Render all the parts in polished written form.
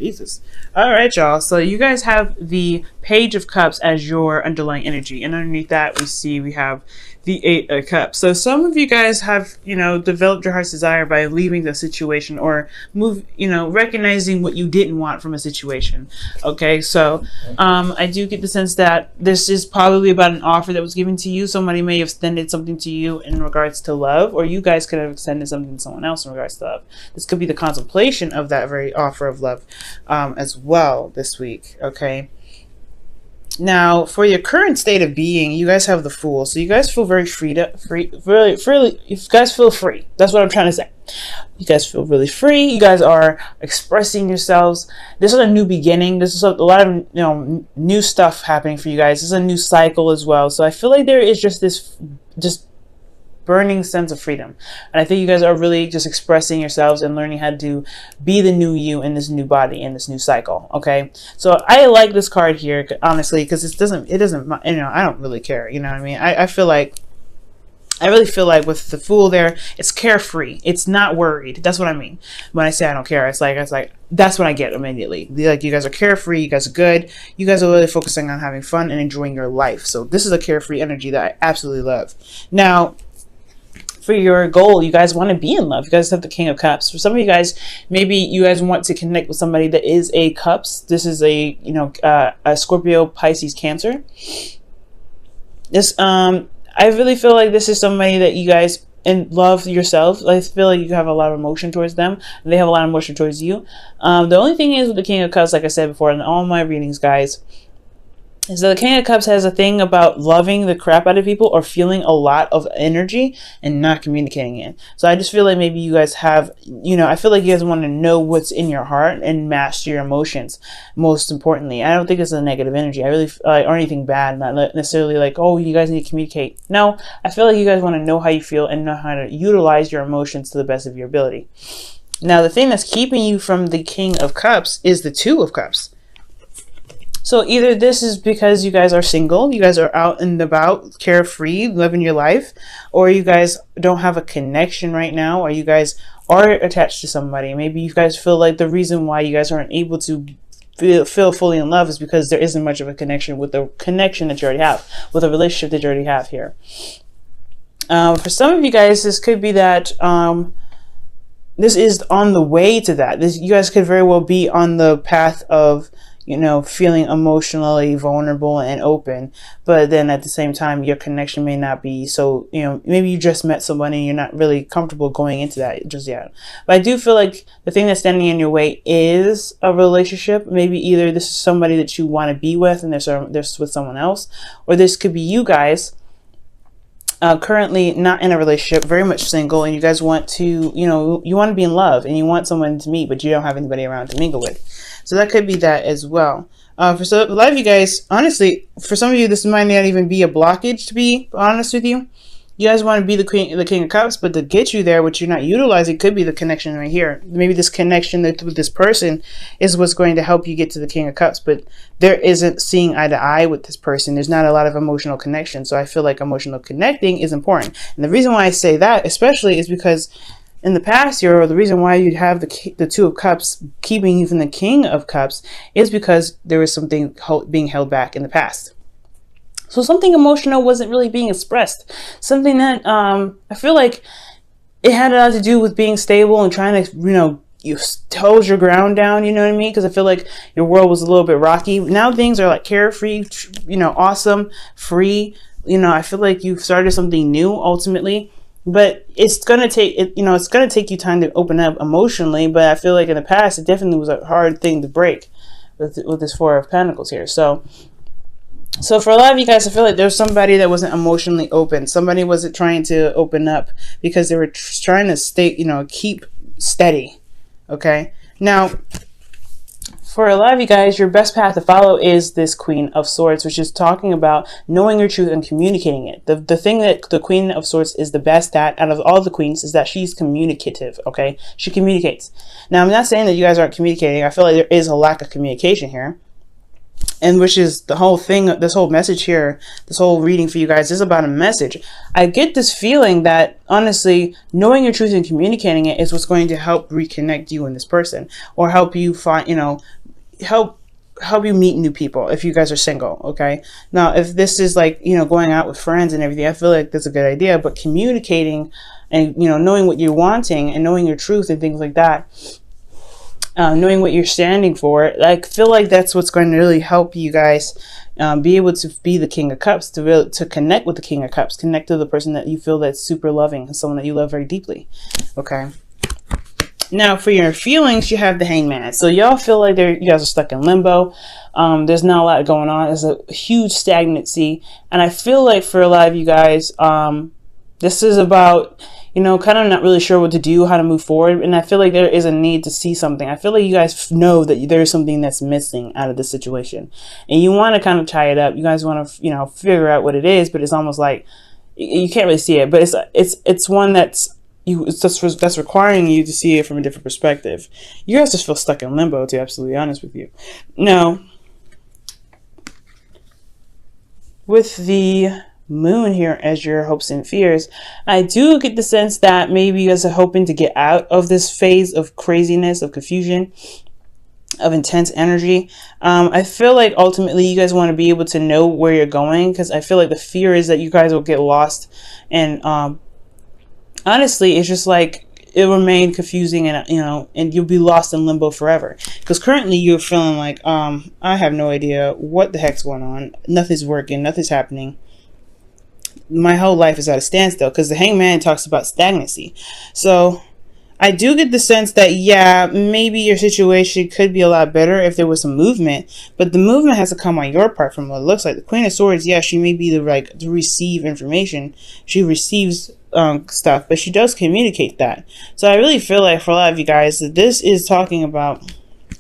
Jesus. All right, y'all. So you guys have the Page of Cups as your underlying energy. And underneath that, we have the Eight of Cups. So some of you guys have, developed your heart's desire by leaving the situation or recognizing what you didn't want from a situation. Okay, so I do get the sense that this is probably about an offer that was given to you. Somebody may have extended something to you in regards to love, or you guys could have extended something to someone else in regards to love. This could be the contemplation of that very offer of love as well this week. Okay. Now, for your current state of being, you guys have the Fool. So you guys feel very really freely. You guys feel free. That's what I'm trying to say. You guys feel really free. You guys are expressing yourselves. This is a new beginning. This is a lot of new stuff happening for you guys. This is a new cycle as well. So I feel like there is just burning sense of freedom, and I think you guys are really just expressing yourselves and learning how to be the new you in this new body, in this new cycle. Okay, so I like this card here, honestly, because it doesn't I don't really care, you know what I mean. I really feel like with the Fool there, it's carefree. It's not worried. That's what I mean when I say I don't care. It's like that's what I get immediately. Like, you guys are carefree. You guys are good. You guys are really focusing on having fun and enjoying your life. So this is a carefree energy that I absolutely love. Now, for your goal, you guys want to be in love. You guys have the King of Cups. For some of you guys, maybe you guys want to connect with somebody that is a Cups. This is a Scorpio, Pisces, Cancer. This I really feel like this is somebody that you guys love yourself. I feel like you have a lot of emotion towards them. And they have a lot of emotion towards you. The only thing is with the King of Cups, like I said before in all my readings, guys, is that the King of Cups has a thing about loving the crap out of people or feeling a lot of energy and not communicating it. So I just feel like maybe you guys have, I feel like you guys want to know what's in your heart and master your emotions. Most importantly, I don't think it's a negative energy. I really, or anything bad, not necessarily like, oh, you guys need to communicate. No, I feel like you guys want to know how you feel and know how to utilize your emotions to the best of your ability. Now, the thing that's keeping you from the King of Cups is the Two of Cups. So either this is because you guys are single, you guys are out and about, carefree, living your life, or you guys don't have a connection right now, or you guys are attached to somebody. Maybe you guys feel like the reason why you guys aren't able to feel fully in love is because there isn't much of a connection with the connection that you already have, with a relationship that you already have here. For some of you guys, this could be that this is on the way to that. You guys could very well be on the path of feeling emotionally vulnerable and open, but then at the same time, your connection may not be so, maybe you just met someone and you're not really comfortable going into that just yet. But I do feel like the thing that's standing in your way is a relationship. Maybe either this is somebody that you want to be with and there's with someone else, or this could be you guys currently not in a relationship, very much single, and you guys want to, you want to be in love and you want someone to meet, but you don't have anybody around to mingle with. So that could be that as well. For a lot of you guys, honestly, for some of you, this might not even be a blockage, to be honest with you. You guys want to be the King of Cups, but to get you there, what you're not utilizing could be the connection right here. Maybe this connection with this person is what's going to help you get to the King of Cups, but there isn't seeing eye to eye with this person. There's not a lot of emotional connection. So I feel like emotional connecting is important. And the reason why I say that, especially, is because in the past year, the reason why you'd have the Two of Cups keeping you from the King of Cups is because there was something being held back in the past. So something emotional wasn't really being expressed. Something that I feel like it had a lot to do with being stable and trying to, you hold your ground down, you know what I mean? Because I feel like your world was a little bit rocky. Now things are like carefree, awesome, free. I feel like you've started something new ultimately. But it's gonna take it's gonna take you time to open up emotionally. But I feel like in the past, it definitely was a hard thing to break with this Four of Pentacles here. So for a lot of you guys, I feel like there's somebody that wasn't emotionally open. Somebody wasn't trying to open up because they were trying to stay, keep steady. Okay. Now, for a lot of you guys, your best path to follow is this Queen of Swords, which is talking about knowing your truth and communicating it. The thing that the Queen of Swords is the best at out of all the queens is that she's communicative, okay? She communicates. Now, I'm not saying that you guys aren't communicating. I feel like there is a lack of communication here. And which is the whole thing, this whole message here, this whole reading for you guys is about a message. I get this feeling that, honestly, knowing your truth and communicating it is what's going to help reconnect you and this person, or help you find, help you meet new people if you guys are single. Okay, now if this is like, going out with friends and everything, I feel like that's a good idea. But communicating and, knowing what you're wanting and knowing your truth and things like that, knowing what you're standing for, I feel like that's what's going to really help you guys be able to be the King of Cups, to connect with the King of Cups, connect to the person that you feel that's super loving, someone that you love very deeply. Okay. Now, for your feelings, you have the Hangman. So y'all feel like you guys are stuck in limbo. There's not a lot going on. There's a huge stagnancy. And I feel like for a lot of you guys, this is about, kind of not really sure what to do, how to move forward. And I feel like there is a need to see something. I feel like you guys know that there's something that's missing out of the situation. And you want to kind of tie it up. You guys want to, figure out what it is, but it's almost like you can't really see it. But it's one that's requiring you to see it from a different perspective. You guys just feel stuck in limbo, to be absolutely honest with you. Now, with the Moon here as your hopes and fears, I do get the sense that maybe you guys are hoping to get out of this phase of craziness, of confusion, of intense energy. I feel like ultimately you guys want to be able to know where you're going, because I feel like the fear is that you guys will get lost, and honestly, it's just like it remained confusing, and and you'll be lost in limbo forever. Because currently you're feeling like, I have no idea what the heck's going on. Nothing's working. Nothing's happening. My whole life is at a standstill, because the Hangman talks about stagnancy. So I do get the sense that, yeah, maybe your situation could be a lot better if there was some movement, but the movement has to come on your part from what it looks like. The Queen of Swords, yeah, she may be to receive information. She receives stuff, but she does communicate that. So I really feel like for a lot of you guys that this is talking about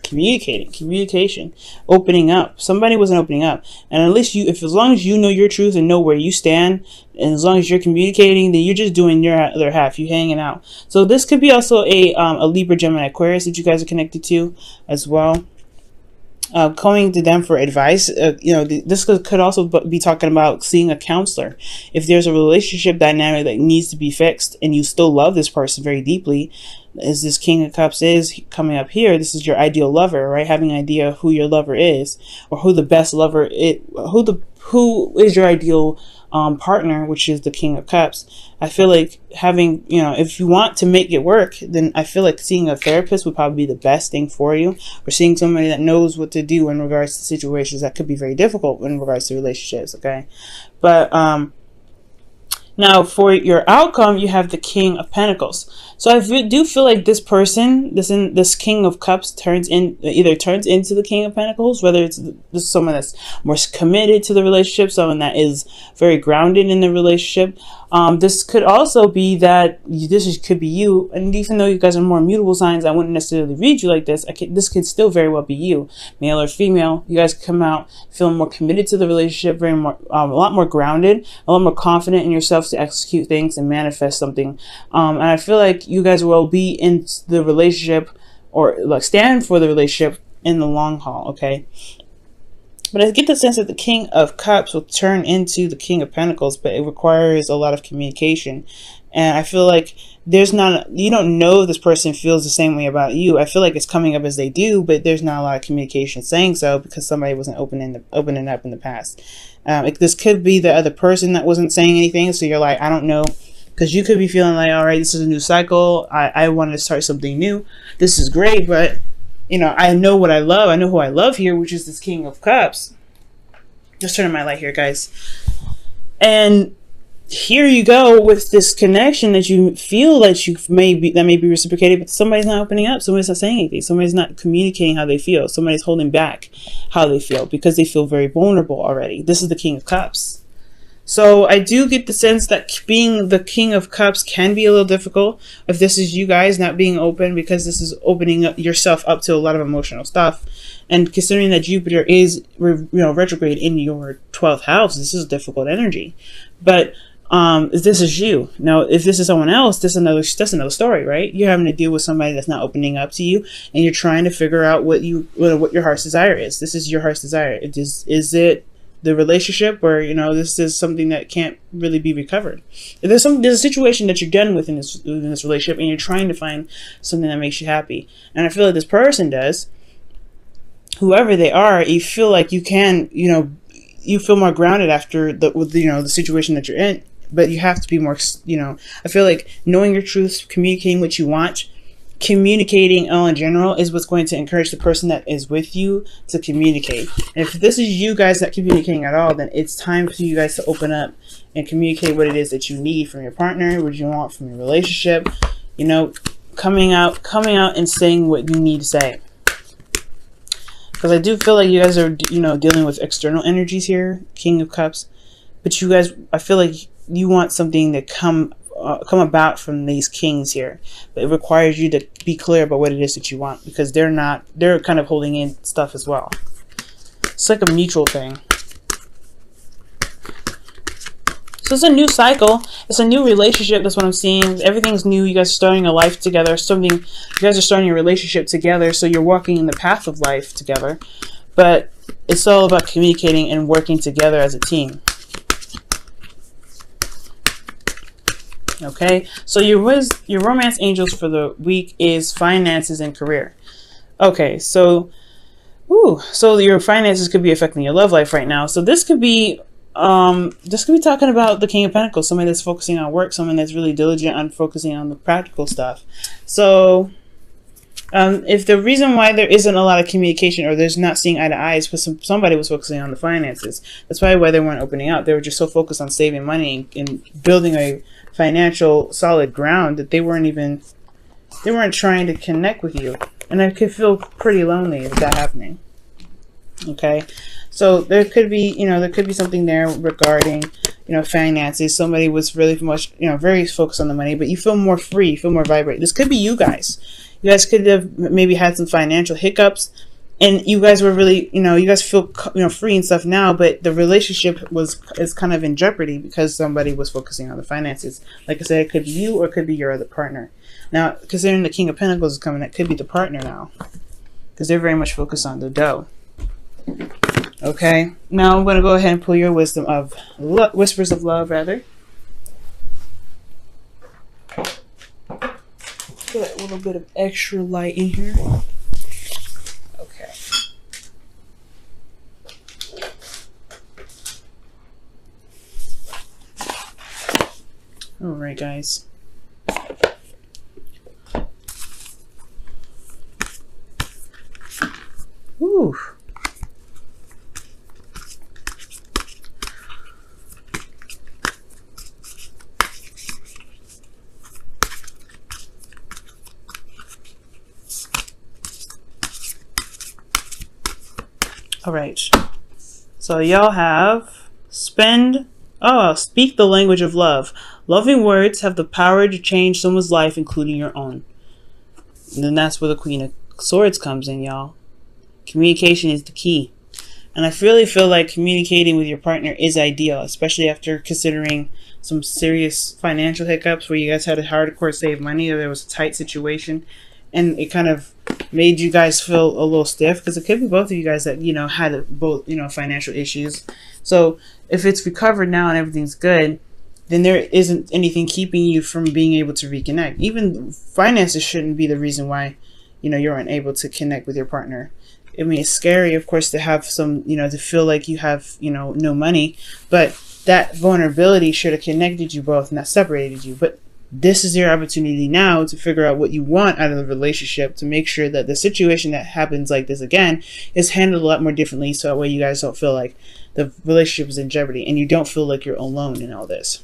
communication, opening up. Somebody wasn't opening up, and at least as long as you know your truth and know where you stand, and as long as you're communicating, then you're just doing your other half. You're hanging out. So this could be also a Libra, Gemini, Aquarius that you guys are connected to as well. Going to them for advice. This could also be talking about seeing a counselor. If there's a relationship dynamic that needs to be fixed and you still love this person very deeply, as this King of Cups is coming up here, this is your ideal lover, right? Having an idea who your lover is, or who the best lover is, who is your ideal partner, which is the King of Cups. I feel like having, if you want to make it work, then I feel like seeing a therapist would probably be the best thing for you, or seeing somebody that knows what to do in regards to situations that could be very difficult in regards to relationships. Okay, but now for your outcome, you have the King of Pentacles. So I do feel like this person, this King of Cups either turns into the King of Pentacles, whether it's someone that's more committed to the relationship, someone that is very grounded in the relationship. This could also be that could be you, and even though you guys are more mutable signs, I wouldn't necessarily read you like this. This could still very well be you, male or female. You guys come out feeling more committed to the relationship, a lot more grounded, a lot more confident in yourself to execute things and manifest something. And I feel like you guys will be in the relationship, or like stand for the relationship in the long haul. Okay. But I get the sense that the King of Cups will turn into the King of Pentacles, but it requires a lot of communication. And I feel like you don't know if this person feels the same way about you. I feel like it's coming up as they do, but there's not a lot of communication saying so, because somebody wasn't opening up in the past. This could be the other person that wasn't saying anything, so you're like, I don't know. Because you could be feeling like, all right, this is a new cycle. I want to start something new. This is great, but I know what I love. I know who I love here, which is this King of Cups. Just turning my light here, guys. And here you go with this connection that you feel that may be reciprocated, but somebody's not opening up. Somebody's not saying anything. Somebody's not communicating how they feel. Somebody's holding back how they feel because they feel very vulnerable already. This is the King of Cups. So I do get the sense that being the King of Cups can be a little difficult if this is you guys not being open, because this is opening up yourself up to a lot of emotional stuff. And considering that Jupiter is retrograde in your 12th house, this is difficult energy. But if this is you. Now, if this is someone else, that's another story, right? You're having to deal with somebody that's not opening up to you, and you're trying to figure out what your heart's desire is. This is your heart's desire. Is it the relationship, or this is something that can't really be recovered? If there's a situation that you're done with in this relationship, and you're trying to find something that makes you happy, and I feel like this person does, whoever they are, you feel like you can, you feel more grounded after the situation that you're in. But you have to be more, I feel like knowing your truth, communicating what you want, communicating in general is what's going to encourage the person that is with you to communicate. And if this is you guys not communicating at all, then it's time for you guys to open up and communicate what it is that you need from your partner, what you want from your relationship, coming out and saying what you need to say. Because I do feel like you guys are, dealing with external energies here, King of Cups. But you guys, I feel like you want something to come about from these kings here. But it requires you to be clear about what it is that you want. Because they're kind of holding in stuff as well. It's like a mutual thing. So it's a new cycle. It's a new relationship. That's what I'm seeing. Everything's new. You guys are starting a life together. You guys are starting a relationship together. So you're walking in the path of life together. But it's all about communicating and working together as a team. Okay. So your romance angels for the week is finances and career. Okay. So your finances could be affecting your love life right now. So this could be talking about the King of Pentacles, somebody that's focusing on work, someone that's really diligent on focusing on the practical stuff. So if the reason why there isn't a lot of communication, or there's not seeing eye to eye, is because somebody was focusing on the finances. That's probably why they weren't opening up. They were just so focused on saving money and building a financial solid ground that they weren't trying to connect with you. And I could feel pretty lonely with that happening. Okay. So there could be, something there regarding, finances. Somebody was really very focused on the money, but you feel more free, you feel more vibrant. This could be you guys. You guys could have maybe had some financial hiccups, and you guys were really, you guys feel, free and stuff now, but the relationship is kind of in jeopardy because somebody was focusing on the finances. Like I said, it could be you or it could be your other partner. Now, considering the King of Pentacles is coming, it could be the partner now because they're very much focused on the dough. Okay, now I'm going to go ahead and pull your Whispers of Love, rather. Put a little bit of extra light in here. Okay. All right, guys. Ooh. All right, so y'all have speak the language of love. Loving words have the power to change someone's life, including your own. And then that's where the Queen of Swords comes in, y'all. Communication is the key. And I really feel like communicating with your partner is ideal, especially after considering some serious financial hiccups where you guys had to hardcore save money, or there was a tight situation. And it kind of made you guys feel a little stiff, because it could be both of you guys that, had both, financial issues. So if it's recovered now and everything's good, then there isn't anything keeping you from being able to reconnect. Even finances shouldn't be the reason why, you're unable to connect with your partner. I mean, it's scary, of course, to have some, to feel like you have, no money, but that vulnerability should have connected you both, not separated you. But this is your opportunity now to figure out what you want out of the relationship, to make sure that the situation that happens like this again is handled a lot more differently, so that way you guys don't feel like the relationship is in jeopardy and you don't feel like you're alone in all this.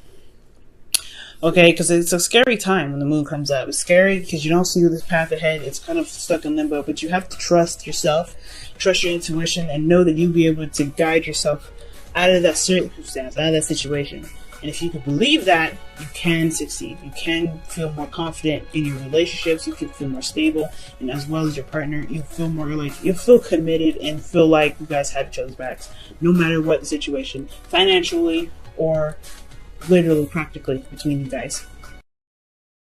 Okay, because it's a scary time when the moon comes up. It's scary because you don't see this path ahead. It's kind of stuck in limbo, but you have to trust yourself, trust your intuition, and know that you'll be able to guide yourself out of that circumstance, out of that situation. And if you can believe that, you can succeed. You can feel more confident in your relationships. You can feel more stable, and as well as your partner, you feel more like you feel committed and feel like you guys have each other's backs, no matter what the situation, financially or literally practically between you guys.